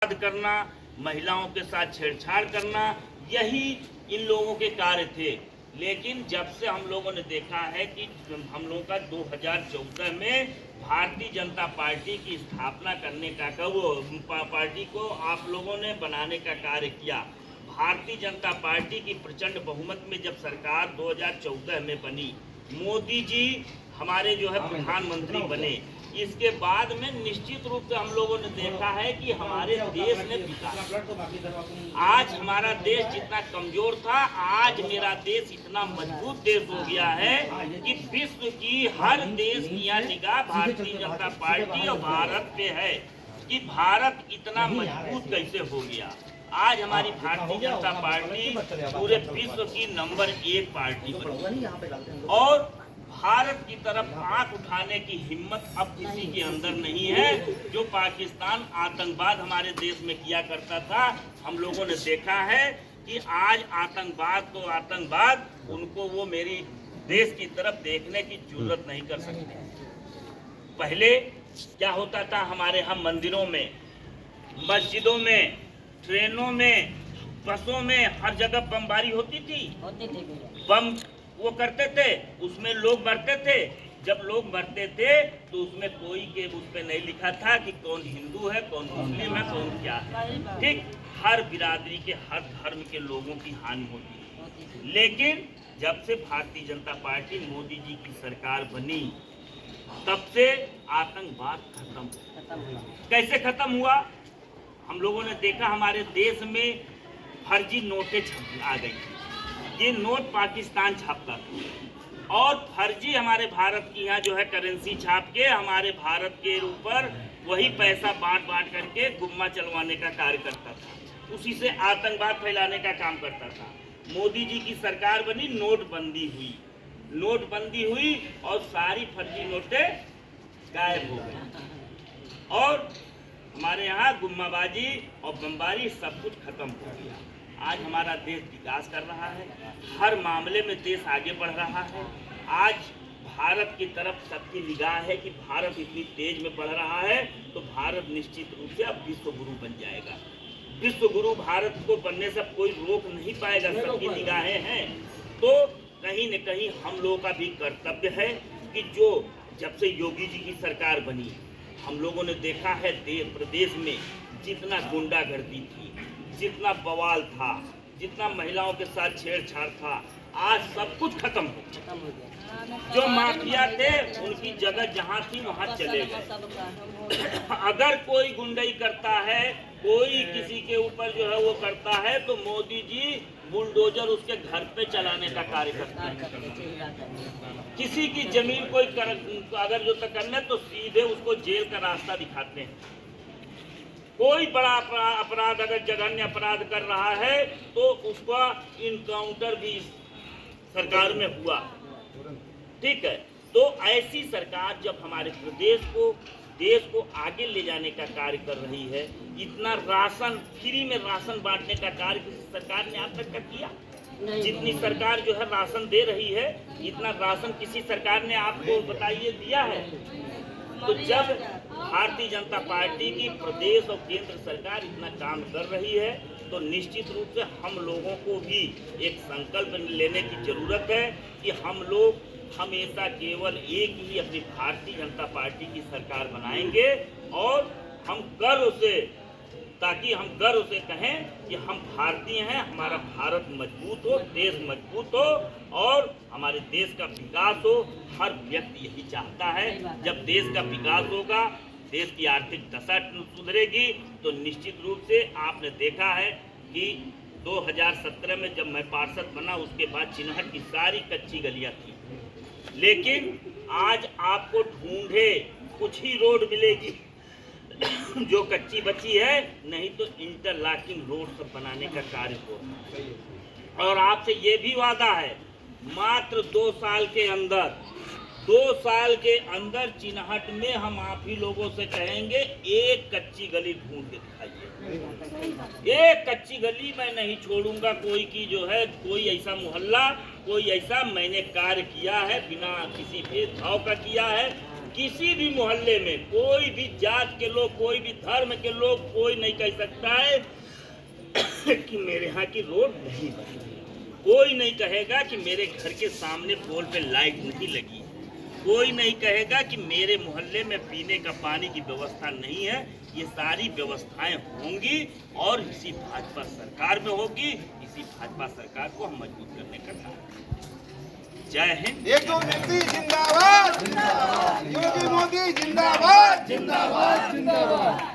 करना, महिलाओं के साथ छेड़छाड़ करना, यही इन लोगों के कार्य थे। लेकिन जब से हम लोगों ने देखा है कि हम लोगों का 2014 में भारतीय जनता पार्टी की स्थापना करने का वो पार्टी को आप लोगों ने बनाने का कार्य किया। भारतीय जनता पार्टी की प्रचंड बहुमत में जब सरकार 2014 में बनी, मोदी जी हमारे जो है प्रधानमंत्री बने, इसके बाद में निश्चित रूप से हम लोगों ने देखा है कि हमारे देश ने विकास, आज हमारा देश जितना कमजोर था, आज मेरा देश इतना मजबूत देश हो गया है कि विश्व की हर देश की यहाँ निगाह भारतीय जनता पार्टी और भारत पे है कि भारत इतना मजबूत कैसे हो गया। आज हमारी भारतीय जनता पार्टी पूरे विश्व की नंबर 1 पार्टी बनी और भारत की तरफ आंख उठाने की हिम्मत अब किसी के अंदर नहीं है। जो पाकिस्तान आतंकवाद हमारे देश में किया करता था, हम लोगों ने देखा है कि आज आतंकवाद तो आतंकवाद, उनको वो मेरी देश की तरफ देखने की जरूरत नहीं कर सकते। पहले क्या होता था, हमारे यहाँ मंदिरों में, मस्जिदों में, ट्रेनों में, बसों में, हर जगह बमबारी होती थी। बम वो करते थे, उसमें लोग मरते थे। जब लोग मरते थे तो उसमें कोई के उस पर नहीं लिखा था कि कौन हिंदू है, कौन मुस्लिम है, कौन क्या है। ठीक, हर बिरादरी के, हर धर्म के लोगों की हानि होती है। लेकिन जब से भारतीय जनता पार्टी मोदी जी की सरकार बनी, तब से आतंकवाद खत्म हुआ। कैसे खत्म हुआ? हम लोगों ने देखा हमारे देश में फर्जी नोटें आ गई थी। ये नोट पाकिस्तान छापता था और फर्जी हमारे भारत की यहाँ जो है करेंसी छाप के हमारे भारत के ऊपर वही पैसा बांट करके गुम्मा चलवाने का कार्य करता था। उसी से आतंकवाद फैलाने का काम करता था। मोदी जी की सरकार बनी, नोटबंदी हुई और सारी फर्जी नोटें गायब हो गई और हमारे यहाँ गुम्माबाजी और बमबारी सब कुछ खत्म हो गया। आज हमारा देश विकास कर रहा है, हर मामले में देश आगे बढ़ रहा है। आज भारत की तरफ सबकी निगाह है कि भारत इतनी तेज में बढ़ रहा है तो भारत निश्चित रूप से अब विश्व गुरु बन जाएगा। विश्व गुरु भारत को बनने से कोई रोक नहीं पाएगा, सबकी निगाहें हैं। तो कहीं न कहीं हम लोगों का भी कर्तव्य है कि जो जब से योगी जी की सरकार बनी, हम लोगों ने देखा है प्रदेश में जितना गुंडागर्दी थी, जितना बवाल था, जितना महिलाओं के साथ छेड़छाड़ था, आज सब कुछ खत्म हो गया। जो माफिया थे उनकी जगह जहां थी वहां चले गए। अगर कोई गुंडई करता है, कोई किसी के ऊपर जो है वो करता है, तो मोदी जी बुलडोजर उसके घर पे चलाने का कार्य करते हैं। किसी की जमीन कोई अगर जो करने तो सीधे उसको जेल का रास्ता दिखाते हैं। कोई बड़ा अपराध अगर जघन्य अपराध कर रहा है तो उसका इनकाउंटर भी सरकार में हुआ। ठीक है, तो ऐसी सरकार जब हमारे देश को आगे ले जाने का कार्य कर रही है, इतना राशन फ्री में राशन बांटने का कार्य किसी सरकार ने आज तक किया? जितनी सरकार जो है राशन दे रही है, इतना राशन किसी सरकार ने आपको बताइए दिया है? तो जब भारतीय जनता पार्टी की प्रदेश और केंद्र सरकार इतना काम कर रही है तो निश्चित रूप से हम लोगों को भी एक संकल्प लेने की जरूरत है कि हम लोग हमेशा केवल एक ही अपनी भारतीय जनता पार्टी की सरकार बनाएंगे और हम गर्व से, ताकि हम गर्व से कहें कि हम भारतीय हैं, हमारा भारत मजबूत हो, देश मजबूत हो और हमारे देश का विकास हो। हर व्यक्ति यही चाहता है। जब देश का विकास होगा, देश की आर्थिक दशा सुधरेगी, तो निश्चित रूप से आपने देखा है कि 2017 में जब मैं पार्षद बना, उसके बाद चिन्हट की सारी कच्ची गलियां थी, लेकिन आज आपको ढूंढे कुछ ही रोड मिलेगी जो कच्ची बची है, नहीं तो इंटरलॉकिंग रोड सब बनाने का कार्य हो। और आपसे ये भी वादा है, मात्र 2 साल के अंदर चिन्हट में हम आप ही लोगों से कहेंगे एक कच्ची गली ढूंढ के दिखाइए। एक कच्ची गली मैं नहीं छोड़ूंगा कोई की जो है, कोई ऐसा मोहल्ला, कोई ऐसा मैंने कार्य किया है बिना किसी भेदभाव का किया है। किसी भी मोहल्ले में कोई भी जात के लोग, कोई भी धर्म के लोग, कोई नहीं कह सकता है कि मेरे यहाँ की रोड नहीं बनी। कोई नहीं कहेगा कि मेरे घर के सामने पोल पे लाइट नहीं लगी। कोई नहीं कहेगा कि मेरे मोहल्ले में पीने का पानी की व्यवस्था नहीं है। ये सारी व्यवस्थाएं होंगी और इसी भाजपा सरकार में होगी। इसी भाजपा सरकार को हम मजबूत करने का काम। जय हिंद। जिंदाबाद, योगी मोदी जिंदाबाद, जिंदाबाद जिंदाबाद।